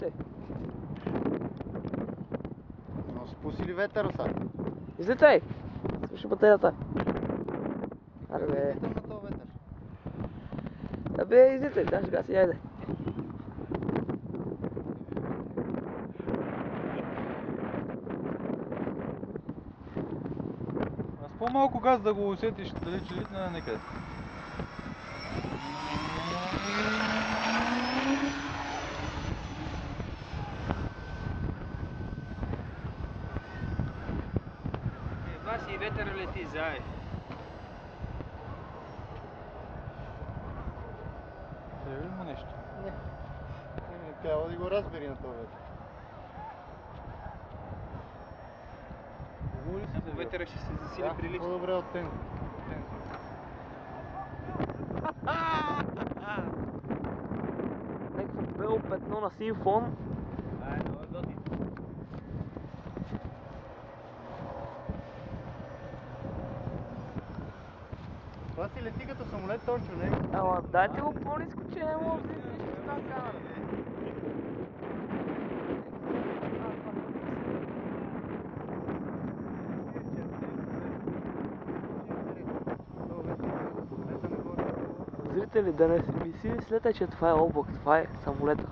излетай. Но спуси ли ветъра са? Излетай! Слушай батерията. Аре бе. Излитам на този ветър. Абе, излетай, да, сега си, айде. А с по-малко газ да го усетиш, дали че литне на некъде. Едва си и ветър лети заедно. Трябва ли му нещо? Не. Трябва да го разбери на този ветър. Ако ветъра ще се засили Да, прилично. по-добре от тензор. Някакво бело петно на сив фон. Това е много готин. Това си лети като самолет, Тончо, не? Ама дайте го по-ниско, че не мога да вземеш нищо с тази камера. Зрители, да не ми си мислете, че това е облак, това е самолета.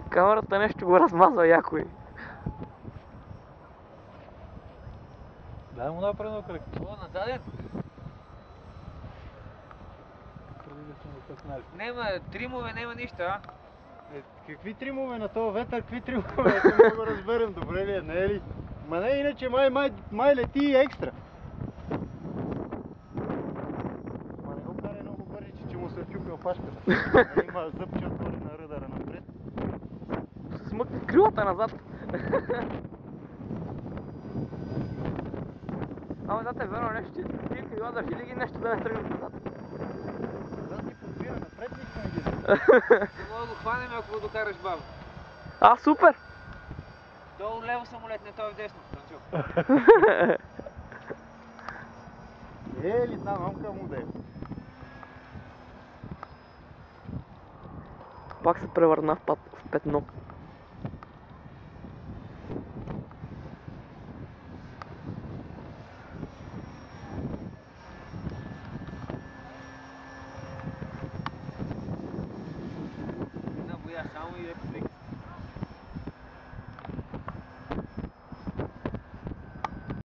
Камерата нещо го размазва якой. Дай му направи едно кръг. О, назаден? Преди да съм го къснали. Нема тримове, нема нищо, а? Какви тримове на този ветър, какви тримове? Аз не мога да разберем, добре ли е, не е ли? Ма не, иначе май лети екстра. Ма не го карай много бързиче, че му се чупи опашката. Има зъбче отгоре на ръдара напред. Смъкни крилата назад. Ама да те верно нещо, тия крила държи ли ги нещо да не тръгнат назад? Назад ги подбира, напред нищо не ги. Не мога да го хванем, ако го докараш бавно. А, супер! Долу лево самолет, не той вдесно. Танчо. Ли там, мамка му да е. Пак се превърна в петно.